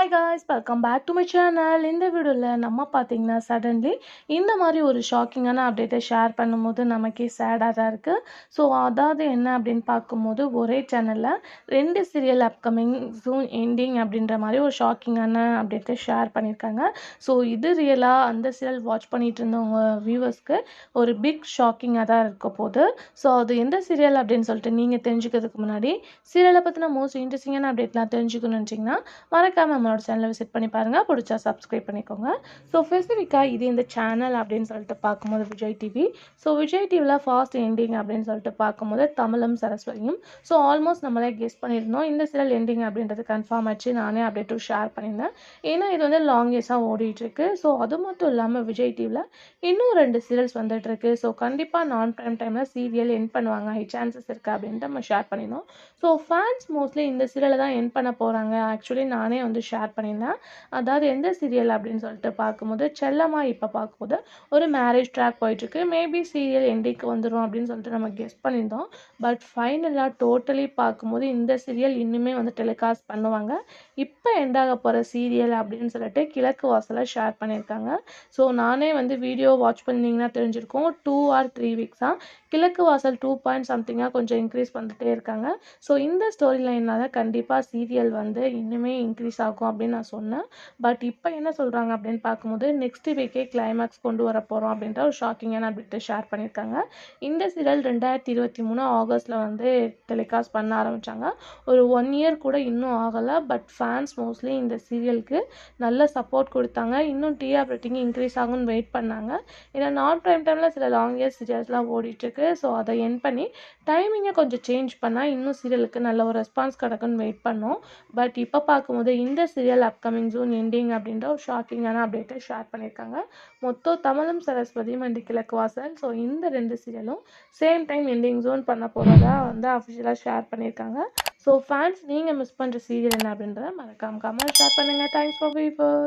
Hi guys, welcome back to my channel. இந்த வீடியோல நம்ம பார்த்தீங்கன்னா சடன்லி இந்த மாதிரி ஒரு ஷாக்கிங்கான அப்டேட்டை ஷேர் பண்ணும்போது நமக்கே சேடாக தான் இருக்குது. ஸோ அதாவது என்ன அப்படின்னு பார்க்கும்போது ஒரே சேனலில் 2 சீரியல் அப்கமிங் ஜூன் எண்டிங் அப்படின்ற மாதிரி ஒரு ஷாக்கிங்கான அப்டேட்டை ஷேர் பண்ணியிருக்காங்க. ஸோ இது ரியலாக அந்த சீரியல் வாட்ச் பண்ணிட்டு இருந்தவங்க வியூவர்ஸ்க்கு ஒரு பிக் ஷாக்கிங்காக தான் இருக்க போகுது. ஸோ அது எந்த சீரியல் அப்படின்னு சொல்லிட்டு நீங்கள் தெரிஞ்சுக்கிறதுக்கு முன்னாடி சீரியலை பற்றின மோஸ்ட் இன்ட்ரெஸ்டிங்கான அப்டேட்லாம் தெரிஞ்சுக்கணும்னு நினச்சிங்கன்னா மறக்காம நம்மளோட சேனலை விசிட் பண்ணி பாருங்கள். பிடிச்சா சப்ஸ்கிரைப் பண்ணிக்கோங்க. ஸோ ஸ்பெசிஃபிக்காக இது இந்த சேனல் அப்படின்னு சொல்லிட்டு பார்க்கும்போது விஜய் டிவி. ஸோ விஜய் டிவியில் ஃபாஸ்ட் எண்டிங் அப்படின்னு சொல்லிட்டு பார்க்கும்போது தமிழும் சரஸ்வதியும். ஸோ ஆல்மோஸ்ட் நம்மளே கெஸ் பண்ணியிருந்தோம். இந்த சீரியல் எண்டிங் அப்படின்றது கன்ஃபார்ம் ஆச்சு. நானே அப்டேட்டும் ஷேர் பண்ணியிருந்தேன். ஏன்னா இது வந்து லாங் இயர்ஸாக ஓடிட்டுருக்கு. ஸோ அது மட்டும் இல்லாமல் விஜய் டிவியில் இன்னும் 2 சீரியல்ஸ் வந்துட்டுருக்கு. ஸோ கண்டிப்பாக நான் ப்ரைம் டைமில் சீரியல் என் பண்ணுவாங்க, ஹை சான்சஸ் இருக்குது அப்படின்ட்டு நம்ம ஷேர் பண்ணியிருந்தோம். ஸோ ஃபேன்ஸ் மோஸ்ட்லி இந்த சீரியலை தான் என் பண்ண போகிறாங்க. ஆக்சுவலி நானே வந்து ஷேர் பண்ணியிருந்தேன். அதாவது எந்த சீரியல் அப்படின்னு சொல்லிட்டு பார்க்கும்போது செல்லம்மா இப்போ பார்க்கும்போது ஒரு மேரேஜ் ட்ராக் போயிட்டுருக்கு. மேபி சீரியல் எண்டிக்கு வந்துடும் அப்படின்னு சொல்லிட்டு நம்ம கெஸ் பண்ணியிருந்தோம். பட் ஃபைனலாக டோட்டலி பார்க்கும்போது இந்த சீரியல் இன்னுமே வந்து டெலிகாஸ்ட் பண்ணுவாங்க. இப்போ எண்டாக போகிற சீரியல் அப்படின்னு சொல்லிட்டு கிழக்கு வாசலை ஷேர் பண்ணியிருக்காங்க. ஸோ நானே வந்து வீடியோ வாட்ச் பண்ணிங்கன்னா தெரிஞ்சிருக்கும். 2 or 3 வீக்ஸாக கிழக்கு வாசல் 2 பாயிண்ட் சம்திங்காக கொஞ்சம் இன்க்ரீஸ் பண்ணிட்டே இருக்காங்க. ஸோ இந்த ஸ்டோரி லைனால் கண்டிப்பாக சீரியல் வந்து இன்னுமே இன்க்ரீஸ் ஆகும் அப்படின்னு நான் சொன்னேன். பட் இப்போ என்ன சொல்கிறாங்க அப்படின்னு பார்க்கும்போது நெக்ஸ்ட் வீக்கே கிளைமேக்ஸ் கொண்டு வர போகிறோம் அப்படின்ற ஒரு ஷாக்கிங்கான அப்டேட்டை ஷேர் பண்ணியிருக்காங்க. இந்த சீரியல் 2023 ஆகஸ்ட்டில் வந்து டெலிகாஸ்ட் பண்ண ஆரம்பித்தாங்க. ஒரு 1 இயர் கூட இன்னும் ஆகலை. பட் ஃபேன்ஸ் மோஸ்ட்லி இந்த சீரியலுக்கு நல்ல சப்போர்ட் கொடுத்தாங்க. இன்னும் டிஆர் ரேட்டிங் இன்க்ரீஸ் ஆகும்னு வெயிட் பண்ணாங்க. ஏன்னா நான் ப்ரைம் டைமில் சில லாங் இயர்ஸ் சீரியல்ஸ்லாம் ஓடிட்டுருக்கு. ஸோ அதை என் பண்ணி டைமிங்கை கொஞ்சம் சேஞ்ச் பண்ணால் இன்னும் சீரியலுக்கு நல்ல ஒரு ரெஸ்பான்ஸ் கிடைக்கும்னு வெயிட் பண்ணோம். பட் இப்போ பார்க்கும்போது இந்த சீரியல் அப்கமிங் ஜூன் எண்டிங் அப்படின்ற ஒரு ஷாக்கிங்கான அப்டேட்டை ஷேர் பண்ணியிருக்காங்க. மொத்தம் தமிழும் சரஸ்வதியும் அண்ட் கிழக்கு வாசல். ஸோ இந்த 2 சீரியலும் சேம் டைம் எண்டிங் ஜூன் பண்ண போகிறதா வந்து அஃபிஷியலாக ஷேர் பண்ணியிருக்காங்க. ஸோ ஃபேன்ஸ் நீங்கள் மிஸ் பண்ணுற சீரியல் என்ன அப்படின்றத மறக்காம கமெண்ட் ஷேர் பண்ணுங்கள். Thanks for viewers.